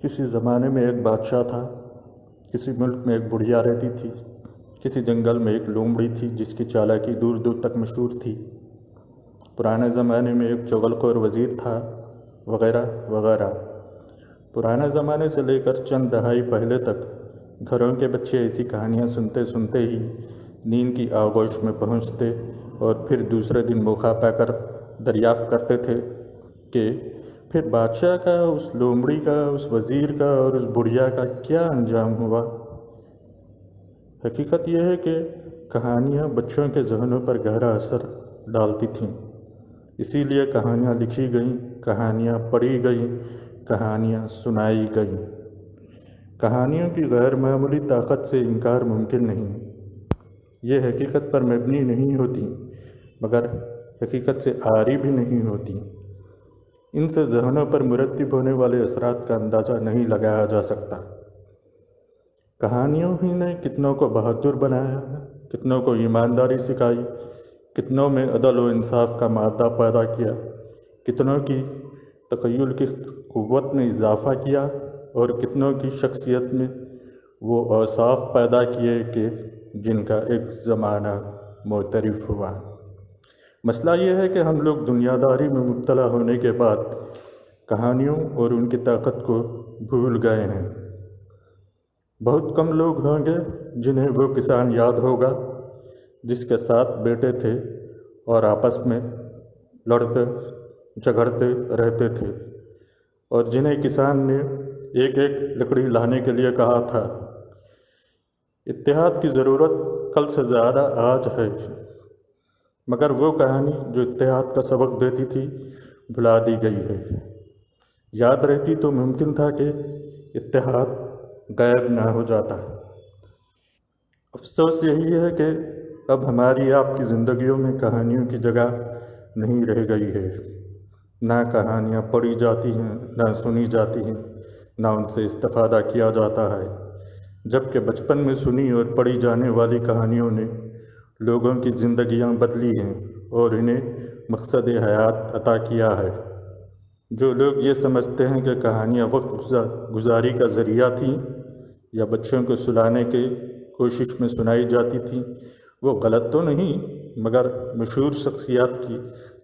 کسی زمانے میں ایک بادشاہ تھا، کسی ملک میں ایک بڑھیا رہتی تھی، کسی جنگل میں ایک لومڑی تھی جس کی چالاکی دور دور تک مشہور تھی، پرانے زمانے میں ایک چغلخور وزیر تھا، وغیرہ وغیرہ۔ پرانے زمانے سے لے کر چند دہائی پہلے تک گھروں کے بچے ایسی کہانیاں سنتے سنتے ہی نیند کی آغوش میں پہنچتے اور پھر دوسرے دن موقع پا کر دریافت کرتے تھے کہ پھر بادشاہ کا، اس لومڑی کا، اس وزیر کا اور اس بڑھیا کا کیا انجام ہوا۔ حقیقت یہ ہے کہ کہانیاں بچوں کے ذہنوں پر گہرا اثر ڈالتی تھیں، اسی لیے کہانیاں لکھی گئیں، کہانیاں پڑھی گئیں، کہانیاں سنائی گئیں۔ کہانیوں کی غیر معمولی طاقت سے انکار ممکن نہیں۔ یہ حقیقت پر مبنی نہیں ہوتی مگر حقیقت سے عاری بھی نہیں ہوتی۔ ان سے ذہنوں پر مرتب ہونے والے اثرات کا اندازہ نہیں لگایا جا سکتا۔ کہانیوں ہی نے کتنوں کو بہادر بنایا، کتنوں کو ایمانداری سکھائی، کتنوں میں عدل و انصاف کا مادہ پیدا کیا، کتنوں کی تخیل کی قوت میں اضافہ کیا اور کتنوں کی شخصیت میں وہ اوصاف پیدا کیے کہ جن کا ایک زمانہ معترف ہوا۔ مسئلہ یہ ہے کہ ہم لوگ دنیا داری میں مبتلا ہونے کے بعد کہانیوں اور ان کی طاقت کو بھول گئے ہیں۔ بہت کم لوگ ہوں گے جنہیں وہ کسان یاد ہوگا جس کے ساتھ بیٹے تھے اور آپس میں لڑتے جھگڑتے رہتے تھے، اور جنہیں کسان نے ایک ایک لکڑی لانے کے لیے کہا تھا۔ اتحاد کی ضرورت کل سے زیادہ آج ہے، مگر وہ کہانی جو اتحاد کا سبق دیتی تھی بھلا دی گئی ہے۔ یاد رہتی تو ممکن تھا کہ اتحاد غائب نہ ہو جاتا۔ افسوس یہی ہے کہ اب ہماری آپ کی زندگیوں میں کہانیوں کی جگہ نہیں رہ گئی ہے۔ نہ کہانیاں پڑھی جاتی ہیں، نہ سنی جاتی ہیں، نہ ان سے استفادہ کیا جاتا ہے، جبکہ بچپن میں سنی اور پڑھی جانے والی کہانیوں نے لوگوں کی زندگیاں بدلی ہیں اور انہیں مقصد حیات عطا کیا ہے۔ جو لوگ یہ سمجھتے ہیں کہ کہانیاں وقت گزاری کا ذریعہ تھیں یا بچوں کو سلانے کی کوشش میں سنائی جاتی تھیں، وہ غلط تو نہیں، مگر مشہور شخصیات کی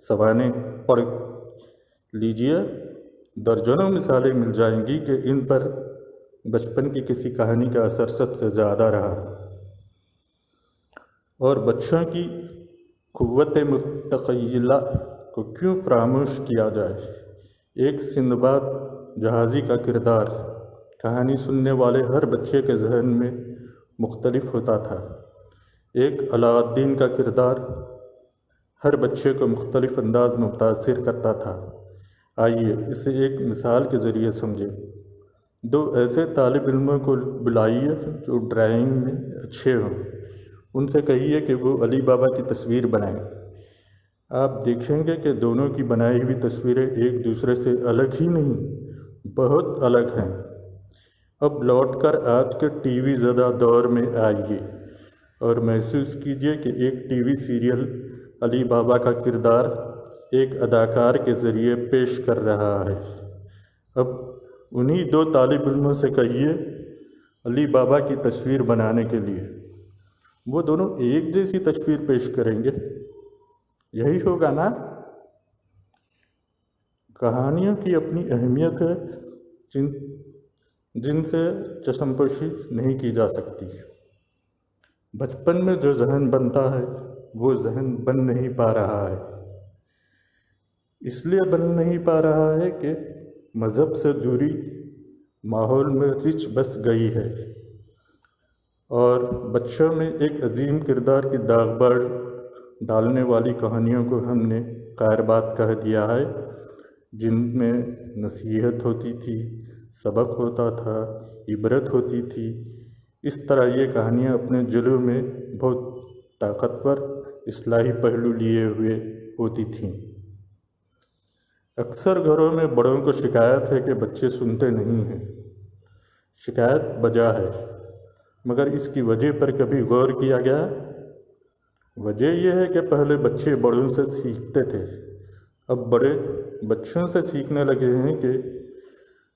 سوانح پڑھ لیجئے، درجنوں مثالیں مل جائیں گی کہ ان پر بچپن کی کسی کہانی کا اثر سب سے زیادہ رہا۔ اور بچوں کی قوت متخیلہ کو کیوں فراموش کیا جائے۔ ایک سندباد جہازی کا کردار کہانی سننے والے ہر بچے کے ذہن میں مختلف ہوتا تھا۔ ایک علاء الدین کا کردار ہر بچے کو مختلف انداز میں متاثر کرتا تھا۔ آئیے اسے ایک مثال کے ذریعے سمجھیں۔ دو ایسے طالب علموں کو بلائیے جو ڈرائنگ میں اچھے ہوں، ان سے کہیے کہ وہ علی بابا کی تصویر بنائیں۔ آپ دیکھیں گے کہ دونوں کی بنائی ہوئی تصویریں ایک دوسرے سے الگ ہی نہیں، بہت الگ ہیں۔ اب لوٹ کر آج کے ٹی وی زدہ دور میں آئیے اور محسوس کیجئے کہ ایک ٹی وی سیریل علی بابا کا کردار ایک اداکار کے ذریعے پیش کر رہا ہے۔ اب انہی دو طالب علموں سے کہیے علی بابا کی تصویر بنانے کے لیے، وہ دونوں ایک جیسی تصویر پیش کریں گے؟ یہی ہوگا نا؟ کہانیوں کی اپنی اہمیت ہے جن سے چشم پوشی نہیں کی جا سکتی۔ بچپن میں جو ذہن بنتا ہے وہ ذہن بن نہیں پا رہا ہے۔ اس لیے بن نہیں پا رہا ہے کہ مذہب سے دوری ماحول میں رچ بس گئی ہے، اور بچوں میں ایک عظیم کردار کی داغ بار ڈالنے والی کہانیوں کو ہم نے خیر بات کہہ دیا ہے، جن میں نصیحت ہوتی تھی، سبق ہوتا تھا، عبرت ہوتی تھی۔ اس طرح یہ کہانیاں اپنے جلوہ میں بہت طاقتور اصلاحی پہلو لیے ہوئے ہوتی تھیں۔ اکثر گھروں میں بڑوں کو شکایت ہے کہ بچے سنتے نہیں ہیں۔ شکایت بجا ہے، مگر اس کی وجہ پر کبھی غور کیا گیا؟ وجہ یہ ہے کہ پہلے بچے بڑوں سے سیکھتے تھے، اب بڑے بچوں سے سیکھنے لگے ہیں کہ